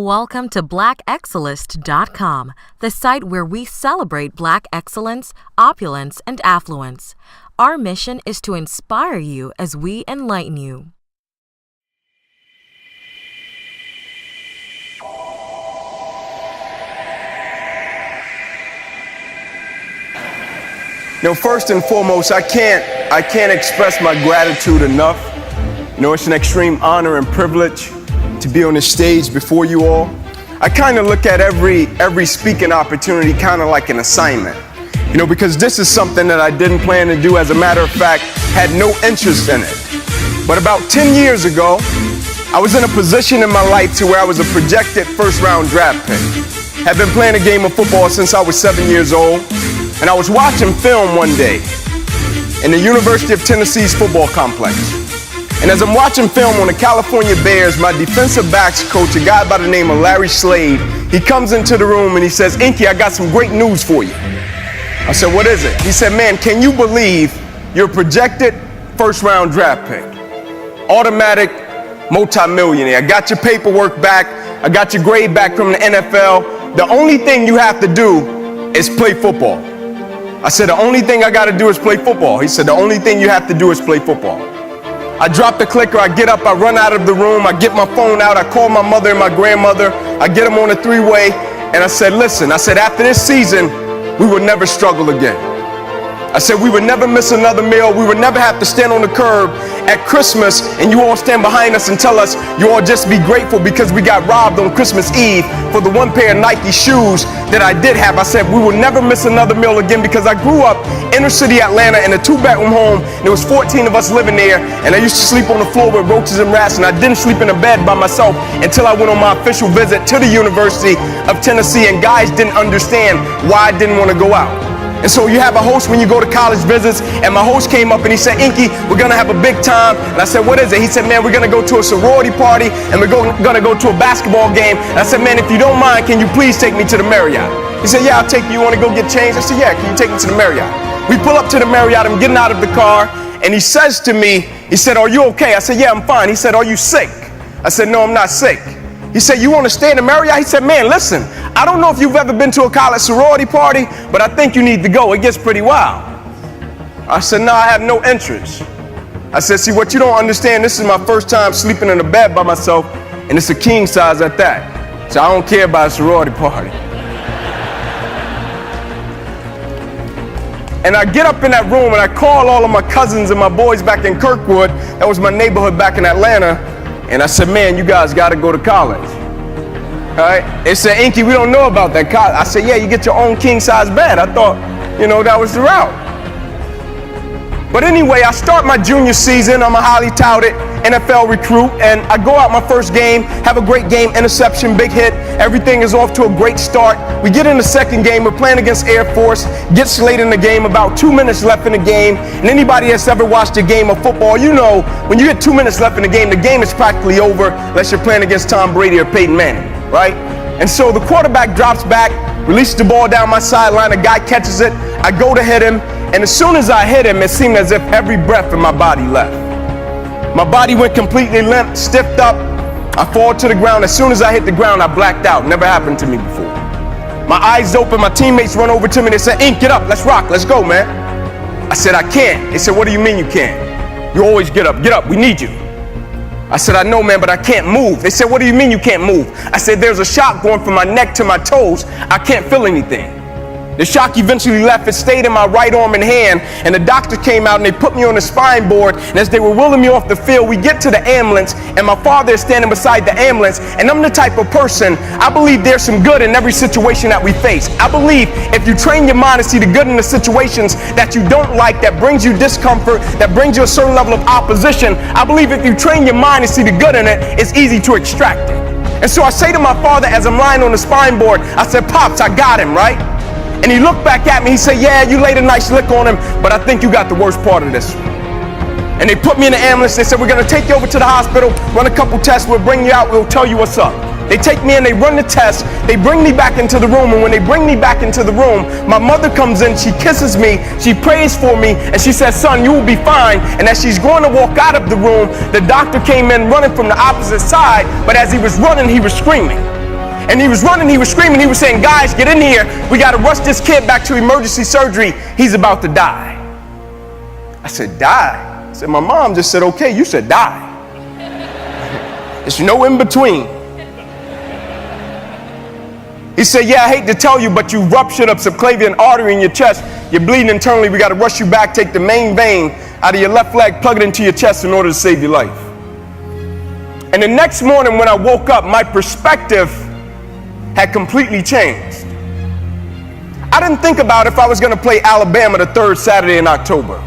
Welcome to BlackExcellist.com, the site where we celebrate Black excellence, opulence, and affluence. Our mission is to inspire you as we enlighten you. First and foremost, I can't express my gratitude enough. It's an extreme honor and privilege to be on this stage before you all. I kind of look at every speaking opportunity kind of like an assignment, because this is something that I didn't plan to do. As a matter of fact, had no interest in it. But about 10 years ago, I was in a position in my life to where I was a projected first-round draft pick. Had been playing a game of football since I was 7 years old, and I was watching film one day in the University of Tennessee's football complex. And as I'm watching film on the California Bears, my defensive backs coach, a guy by the name of Larry Slade, he comes into the room and he says, "Inky, I got some great news for you." I said, "What is it?" He said, "Man, can you believe you're a projected first-round draft pick? Automatic multimillionaire. I got your paperwork back. I got your grade back from the NFL. The only thing you have to do is play football." I said, "The only thing I got to do is play football." He said, "The only thing you have to do is play football." I drop the clicker, I get up, I run out of the room, I get my phone out, I call my mother and my grandmother, I get them on a three-way, and I said, "Listen," I said, "after this season, we will never struggle again." I said, "We would never miss another meal. We would never have to stand on the curb at Christmas and you all stand behind us and tell us you all just be grateful because we got robbed on Christmas Eve for the one pair of Nike shoes that I did have." I said, "We will never miss another meal again," because I grew up inner city Atlanta in a two-bedroom home. And there was 14 of us living there, and I used to sleep on the floor with roaches and rats, and I didn't sleep in a bed by myself until I went on my official visit to the University of Tennessee, and guys didn't understand why I didn't want to go out. And so you have a host when you go to college visits, and my host came up and he said, "Inky, we're gonna have a big time." And I said, "What is it?" He said, "Man, we're gonna go to a sorority party and we're gonna go to a basketball game." And I said, "Man, if you don't mind, can you please take me to the Marriott?" He said, "Yeah, I'll take you. You wanna go get changed?" I said, "Yeah, can you take me to the Marriott?" We pull up to the Marriott, I'm getting out of the car, and he says to me, he said, "Are you okay?" I said, "Yeah, I'm fine." He said, "Are you sick?" I said, "No, I'm not sick." He said, "You want to stay in the Marriott?" He said, "Man, listen, I don't know if you've ever been to a college sorority party, but I think you need to go. It gets pretty wild." I said, "No, I have no interest." I said, "See, what you don't understand, this is my first time sleeping in a bed by myself, and it's a king size at that. So I don't care about a sorority party." And I get up in that room and I call all of my cousins and my boys back in Kirkwood. That was my neighborhood back in Atlanta. And I said, "Man, you guys got to go to college." All right? They said, "Inky, we don't know about that college." I said, "Yeah, you get your own king-size bed." I thought, that was the route. But anyway, I start my junior season. I'm a highly touted NFL recruit, and I go out my first game, have a great game, interception, big hit. Everything is off to a great start. We get in the second game. We're playing against Air Force. Gets late in the game, about 2 minutes left in the game. And anybody that's ever watched a game of football, when you get 2 minutes left in the game is practically over unless you're playing against Tom Brady or Peyton Manning, right? And so the quarterback drops back, releases the ball down my sideline. A guy catches it. I go to hit him. And as soon as I hit him, it seemed as if every breath in my body left. My body went completely limp, stiffed up. I fall to the ground. As soon as I hit the ground, I blacked out. Never happened to me before. My eyes open. My teammates run over to me. They said, "Ink, get up. Let's rock. Let's go, man." I said, "I can't." They said, "What do you mean you can't? You always get up. Get up. We need you." I said, "I know, man, but I can't move." They said, "What do you mean you can't move?" I said, "There's a shock going from my neck to my toes. I can't feel anything." The shock eventually left. It stayed in my right arm and hand, and the doctor came out and they put me on the spine board, and as they were wheeling me off the field, we get to the ambulance, and my father is standing beside the ambulance, and I'm the type of person, I believe there's some good in every situation that we face. I believe if you train your mind to see the good in the situations that you don't like, that brings you discomfort, that brings you a certain level of opposition, I believe if you train your mind to see the good in it, it's easy to extract it. And so I say to my father as I'm lying on the spine board, I said, "Pops, I got him, right?" And he looked back at me, he said, "Yeah, you laid a nice lick on him, but I think you got the worst part of this." And they put me in the ambulance. They said, "We're going to take you over to the hospital, run a couple tests, we'll bring you out, we'll tell you what's up." They take me in, they run the test, they bring me back into the room, and when they bring me back into the room, my mother comes in, she kisses me, she prays for me, and she says, "Son, you will be fine." And as she's going to walk out of the room, the doctor came in running from the opposite side, but as he was running, he was screaming. And he was running, he was screaming, he was saying, guys, get in here. We got to rush this kid back to emergency surgery. He's about to die. I said, die? I said, my mom just said, okay, you said die. There's no in between. He said, yeah, I hate to tell you, but you ruptured a subclavian artery in your chest. You're bleeding internally. We got to rush you back, take the main vein out of your left leg, plug it into your chest in order to save your life. And the next morning when I woke up, my perspective had completely changed. I didn't think about if I was going to play Alabama the third Saturday in October.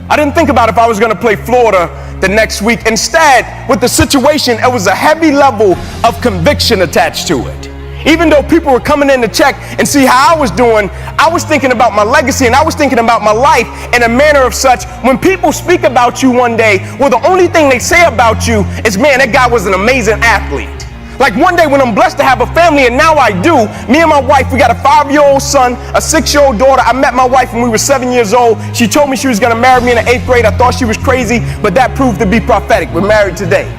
I didn't think about if I was going to play Florida the next week. Instead, with the situation, it was a heavy level of conviction attached to it. Even though people were coming in to check and see how I was doing, I was thinking about my legacy and I was thinking about my life in a manner of such, when people speak about you one day, well, the only thing they say about you is, man, that guy was an amazing athlete. Like one day when I'm blessed to have a family, and now I do, me and my wife, we got a 5-year-old son, a 6-year-old daughter. I met my wife when we were 7 years old. She told me she was going to marry me in the 8th grade. I thought she was crazy, but that proved to be prophetic. We're married today.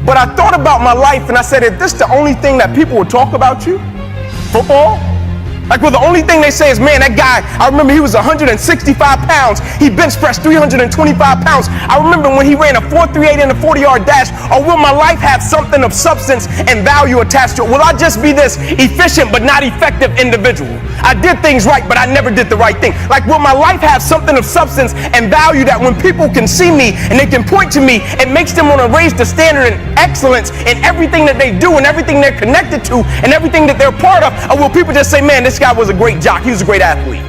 But I thought about my life and I said, is this the only thing that people would talk about you? Football? Like, well, the only thing they say is, man, that guy, I remember he was 165 pounds. He bench pressed 325 pounds. I remember when he ran a 4.38 in a 40-yard dash. Or will my life have something of substance and value attached to it? Will I just be this efficient but not effective individual? I did things right, but I never did the right thing. Like, will my life have something of substance and value that when people can see me and they can point to me, it makes them want to raise the standard in excellence in everything that they do and everything they're connected to and everything that they're part of? Or will people just say, man, this guy was a great jock, he was a great athlete?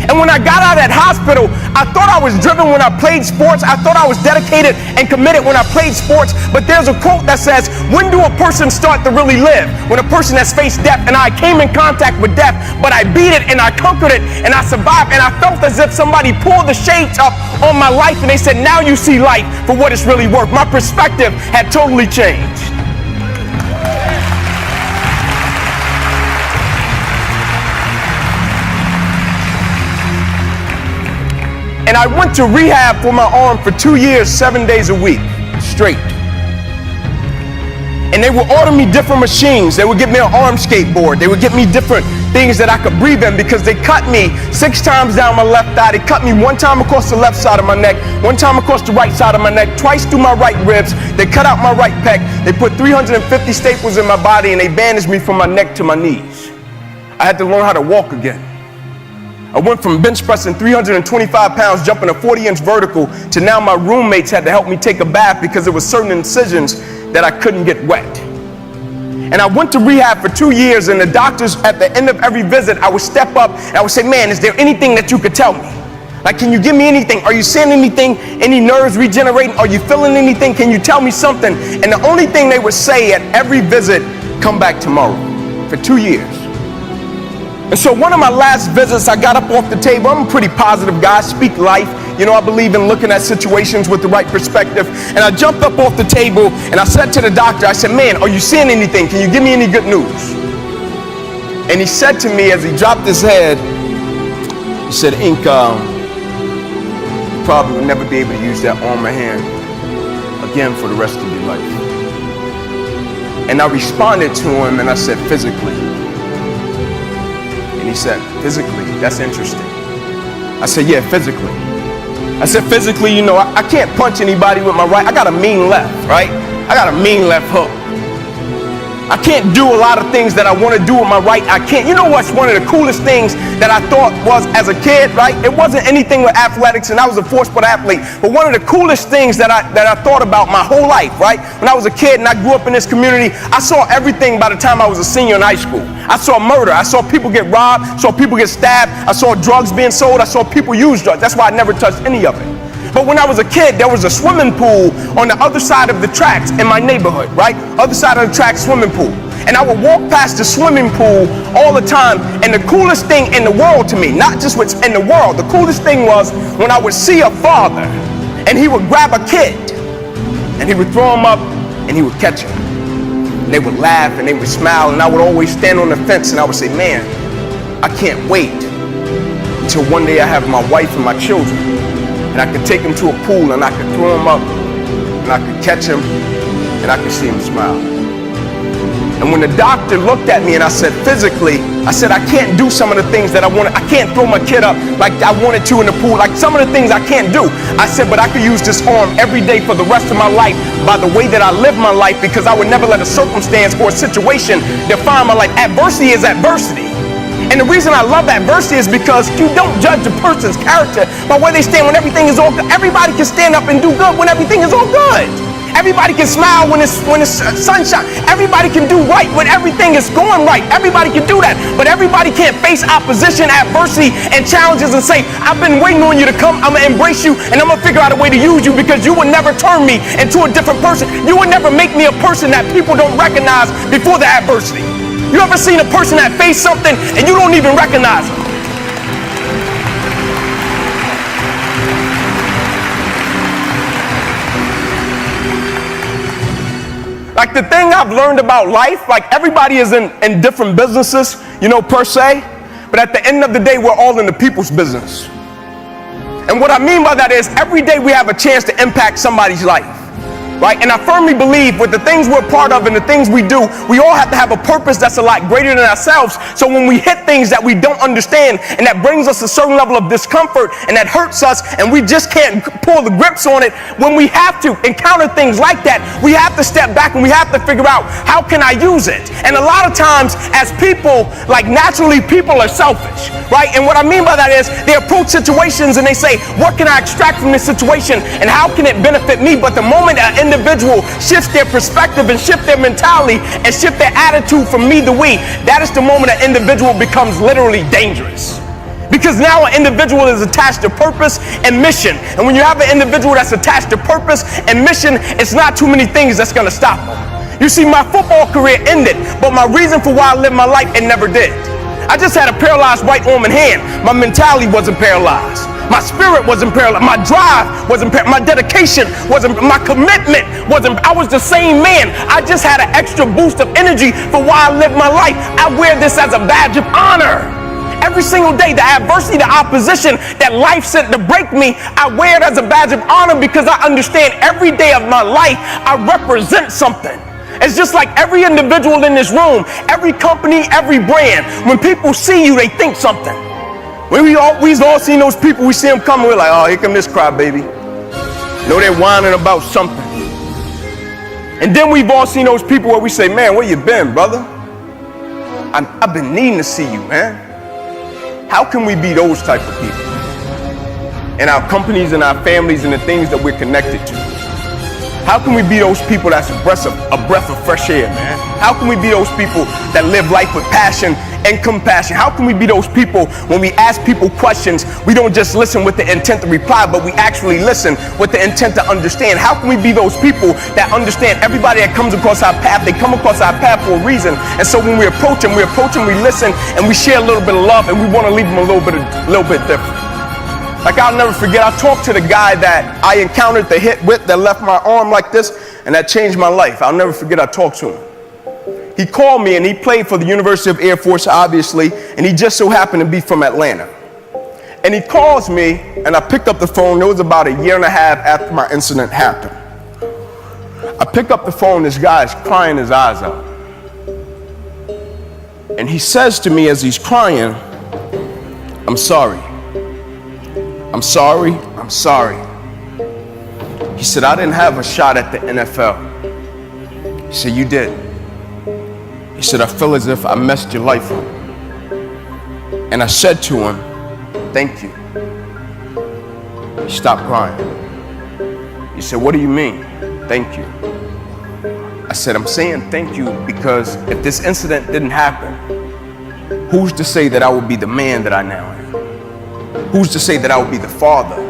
And when I got out of that hospital, I thought I was driven when I played sports. I thought I was dedicated and committed when I played sports. But there's a quote that says, when do a person start to really live? When a person has faced death. And I came in contact with death, but I beat it and I conquered it and I survived. And I felt as if somebody pulled the shades up on my life and they said, now you see life for what it's really worth. My perspective had totally changed. And I went to rehab for my arm for 2 years, 7 days a week, straight. And they would order me different machines. They would get me an arm skateboard. They would get me different things that I could breathe in, because they cut me 6 times down my left thigh. They cut me 1 time across the left side of my neck, 1 time across the right side of my neck, twice through my right ribs. They cut out my right pec. They put 350 staples in my body and they bandaged me from my neck to my knees. I had to learn how to walk again. I went from bench pressing 325 pounds, jumping a 40-inch vertical, to now my roommates had to help me take a bath because there were certain incisions that I couldn't get wet. And I went to rehab for 2 years, and the doctors, at the end of every visit, I would step up and I would say, man, is there anything that you could tell me? Like, can you give me anything? Are you seeing anything? Any nerves regenerating? Are you feeling anything? Can you tell me something? And the only thing they would say at every visit, come back tomorrow, for 2 years. And so one of my last visits, I got up off the table. I'm a pretty positive guy, speak life. You know, I believe in looking at situations with the right perspective. And I jumped up off the table and I said to the doctor, I said, man, are you seeing anything? Can you give me any good news? And he said to me as he dropped his head, he said, Inky, you probably will never be able to use that arm or hand again for the rest of your life. And I responded to him and I said, physically. And he said, physically? That's interesting. I said, yeah, physically. I said, physically, you know, I can't punch anybody with my right. I got a mean left, right? I got a mean left hook. I can't do a lot of things that I want to do with my right. I can't. You know what's one of the coolest things that I thought was as a kid, right? It wasn't anything with athletics, and I was a four-sport athlete. But one of the coolest things that I thought about my whole life, right? When I was a kid and I grew up in this community, I saw everything by the time I was a senior in high school. I saw murder. I saw people get robbed. I saw people get stabbed. I saw drugs being sold. I saw people use drugs. That's why I never touched any of it. But when I was a kid, there was a swimming pool on the other side of the tracks in my neighborhood, right? Other side of the track, swimming pool. And I would walk past the swimming pool all the time. And the coolest thing in the world to me, not just what's in the world, the coolest thing was when I would see a father and he would grab a kid and he would throw him up and he would catch him. And they would laugh and they would smile, and I would always stand on the fence and I would say, man, I can't wait until one day I have my wife and my children. And I could take him to a pool and I could throw him up and I could catch him and I could see him smile. And when the doctor looked at me and I said physically, I said I can't do some of the things that I wanted. I can't throw my kid up like I wanted to in the pool. Like some of the things I can't do. I said, but I could use this arm every day for the rest of my life by the way that I live my life, because I would never let a circumstance or a situation define my life. Adversity is adversity. And the reason I love adversity is because you don't judge a person's character by where they stand when everything is all good. Everybody can stand up and do good when everything is all good. Everybody can smile when it's sunshine. Everybody can do right when everything is going right. Everybody can do that. But everybody can't face opposition, adversity, and challenges and say, I've been waiting on you to come. I'm going to embrace you, and I'm going to figure out a way to use you, because you would never turn me into a different person. You would never make me a person that people don't recognize before the adversity. You ever seen a person that faced something and you don't even recognize them? Like the thing I've learned about life, like everybody is in different businesses, per se, but at the end of the day, we're all in the people's business. And what I mean by that is every day we have a chance to impact somebody's life, right? And I firmly believe with the things we're part of and the things we do, we all have to have a purpose that's a lot greater than ourselves. So when we hit things that we don't understand and that brings us a certain level of discomfort and that hurts us and we just can't pull the grips on it, when we have to encounter things like that, we have to step back and we have to figure out, how can I use it? And a lot of times as people, like naturally people are selfish, right? And what I mean by that is they approach situations and they say, what can I extract from this situation and how can it benefit me? But the moment an individual shifts their perspective and shift their mentality and shift their attitude from me to we, that is the moment an individual becomes literally dangerous. Because now an individual is attached to purpose and mission. And when you have an individual that's attached to purpose and mission, it's not too many things that's going to stop them. You see, my football career ended, but my reason for why I lived my life, it never did. I just had a paralyzed right arm and hand. My mentality wasn't paralyzed. My spirit wasn't paralyzed. My drive wasn't paralyzed. My dedication wasn't, my commitment wasn't, I was the same man. I just had an extra boost of energy for why I lived my life. I wear this as a badge of honor. Every single day, the adversity, the opposition that life sent to break me, I wear it as a badge of honor because I understand every day of my life, I represent something. It's just like every individual in this room, every company, every brand, when people see you, they think something. When we've all seen those people, we see them coming, we're like, oh, here come this crybaby. They're whining about something. And then we've all seen those people where we say, man, where you been, brother? I've been needing to see you, man. How can we be those type of people in our companies and our families and the things that we're connected to? How can we be those people that's a breath of fresh air, man? How can we be those people that live life with passion and compassion? How can we be those people when we ask people questions, we don't just listen with the intent to reply, but we actually listen with the intent to understand? How can we be those people that understand everybody that comes across our path, they come across our path for a reason. And so when we approach them, we listen, and we share a little bit of love, and we want to leave them a little bit different. Like I'll never forget, I talked to the guy that I encountered the hit with that left my arm like this, and that changed my life. I'll never forget, I talked to him. He called me and he played for the University of Air Force, obviously, and he just so happened to be from Atlanta. And he calls me and I picked up the phone. It was about a year and a half after my incident happened. I pick up the phone, this guy is crying his eyes out. And he says to me as he's crying, I'm sorry. I'm sorry, I'm sorry. He said, I didn't have a shot at the NFL. He said, you did. He said, I feel as if I messed your life up. And I said to him, thank you. He stopped crying. He said, what do you mean, thank you? I said, I'm saying thank you because if this incident didn't happen, who's to say that I would be the man that I now am? Who's to say that I would be the father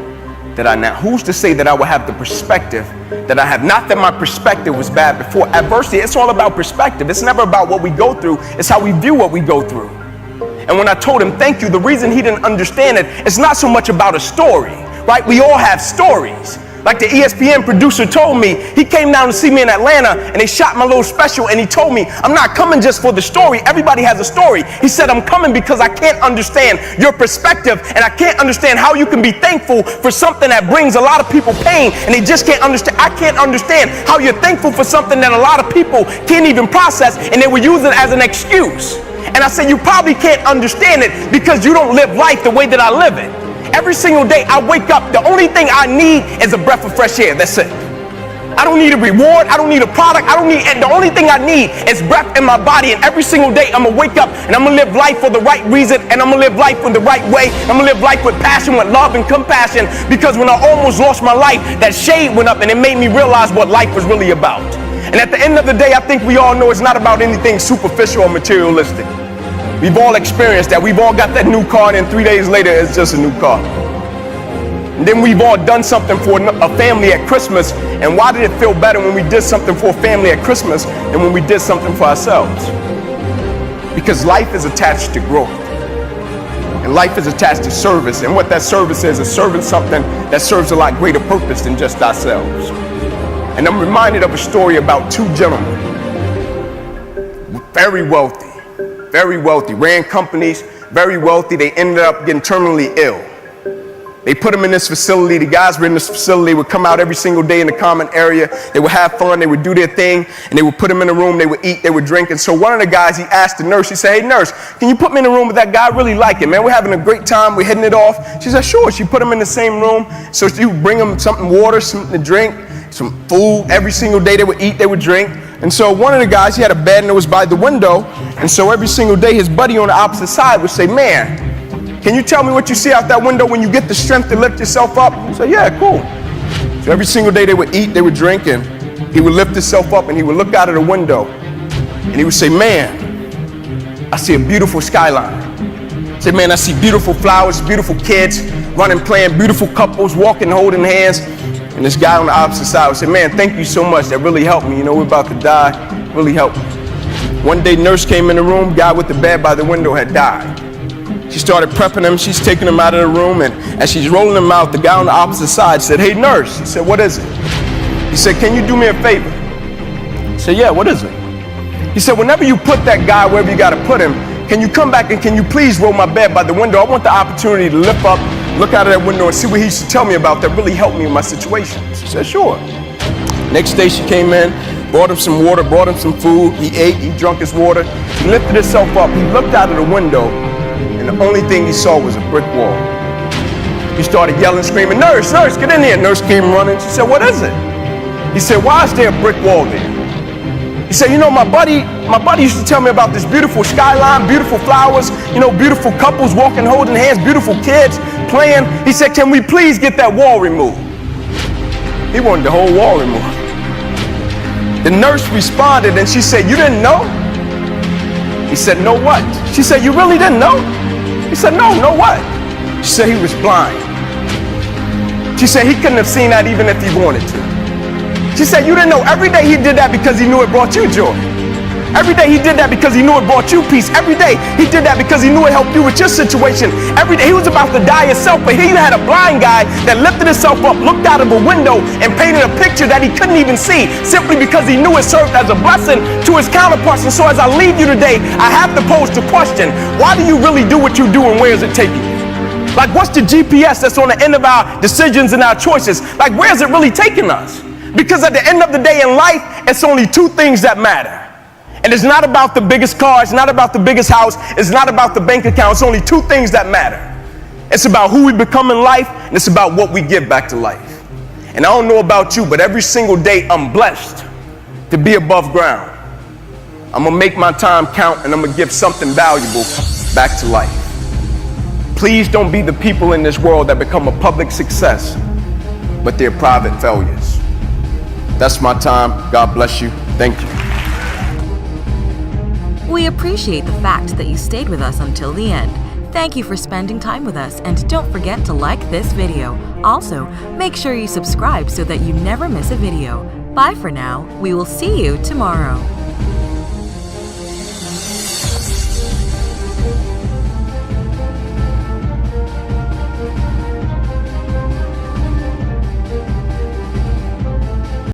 that I now? Who's to say that I would have the perspective that I have? Not that my perspective was bad before. Adversity, it's all about perspective. It's never about what we go through. It's how we view what we go through. And when I told him thank you, the reason he didn't understand it, it's not so much about a story, right? We all have stories. Like the ESPN producer told me, he came down to see me in Atlanta and they shot my little special and he told me, I'm not coming just for the story. Everybody has a story. He said, I'm coming because I can't understand your perspective and I can't understand how you can be thankful for something that brings a lot of people pain and they just can't understand. I can't understand how you're thankful for something that a lot of people can't even process and they will use it as an excuse. And I said, you probably can't understand it because you don't live life the way that I live it. Every single day I wake up, the only thing I need is a breath of fresh air. That's it. I don't need a reward. I don't need a product. The only thing I need is breath in my body. And every single day I'm going to wake up and I'm going to live life for the right reason. And I'm going to live life in the right way. I'm going to live life with passion, with love and compassion. Because when I almost lost my life, that shade went up and it made me realize what life was really about. And at the end of the day, I think we all know it's not about anything superficial or materialistic. We've all experienced that. We've all got that new car and 3 days later it's just a new car. And then we've all done something for a family at Christmas. And why did it feel better when we did something for a family at Christmas than when we did something for ourselves? Because life is attached to growth. And life is attached to service. And what that service is serving something that serves a lot greater purpose than just ourselves. And I'm reminded of a story about two gentlemen, very wealthy, ran companies, very wealthy. They ended up getting terminally ill. They put them in this facility. The guys were in this facility. They would come out every single day in the common area. They would have fun. They would do their thing. And they would put them in a room. They would eat. They would drink. And so one of the guys, he asked the nurse, he said, hey, nurse, can you put me in a room with that guy? I really like it, man. We're having a great time. We're hitting it off. She said, sure. She put him in the same room. So she would bring him something, water, something to drink, some food. Every single day they would eat. They would drink. And so one of the guys, he had a bed and it was by the window. And so every single day his buddy on the opposite side would say, man, can you tell me what you see out that window when you get the strength to lift yourself up? He said, yeah, cool. So every single day they would eat, they would drink, and he would lift himself up and he would look out of the window and he would say, man, I see a beautiful skyline. He said, man, I see beautiful flowers, beautiful kids running, playing, beautiful couples walking, holding hands. And this guy on the opposite side would say, man, thank you so much. That really helped me. You know, we're about to die. Really helped me. One day, nurse came in the room. Guy with the bed by the window had died. She started prepping him. She's taking him out of the room. And as she's rolling him out, the guy on the opposite side said, hey, nurse. He said, what is it? He said, can you do me a favor? He said, yeah, what is it? He said, whenever you put that guy wherever you got to put him, can you come back and can you please roll my bed by the window? I want the opportunity to lift up, look out of that window and see what he used to tell me about that really helped me in my situation. She said, sure. Next day she came in, brought him some water, brought him some food. He ate, he drank his water. He lifted himself up. He looked out of the window and the only thing he saw was a brick wall. He started yelling, screaming, nurse, nurse, get in here. Nurse came running. She said, what is it? He said, why is there a brick wall there? He said, you know, my buddy used to tell me about this beautiful skyline, beautiful flowers, you know, beautiful couples walking, holding hands, beautiful kids playing. He said, can we please get that wall removed? He wanted the whole wall removed. The nurse responded and she said, you didn't know? He said, no what? She said, you really didn't know? He said, no what? She said, he was blind. She said, he couldn't have seen that even if he wanted to. She said, you didn't know. Every day he did that because he knew it brought you joy. Every day he did that because he knew it brought you peace. Every day he did that because he knew it helped you with your situation. Every day he was about to die himself, but here you had a blind guy that lifted himself up, looked out of a window, and painted a picture that he couldn't even see simply because he knew it served as a blessing to his counterparts. And so as I leave you today, I have to pose the question, why do you really do what you do and where is it taking you? Like, what's the GPS that's on the end of our decisions and our choices? Like, where is it really taking us? Because at the end of the day in life, it's only two things that matter. And it's not about the biggest car, it's not about the biggest house, it's not about the bank account. It's only two things that matter. It's about who we become in life, and it's about what we give back to life. And I don't know about you, but every single day I'm blessed to be above ground. I'm gonna make my time count and I'm gonna give something valuable back to life. Please don't be the people in this world that become a public success, but they're private failures. That's my time. God bless you. Thank you. We appreciate the fact that you stayed with us until the end. Thank you for spending time with us, and don't forget to like this video. Also, make sure you subscribe so that you never miss a video. Bye for now. We will see you tomorrow.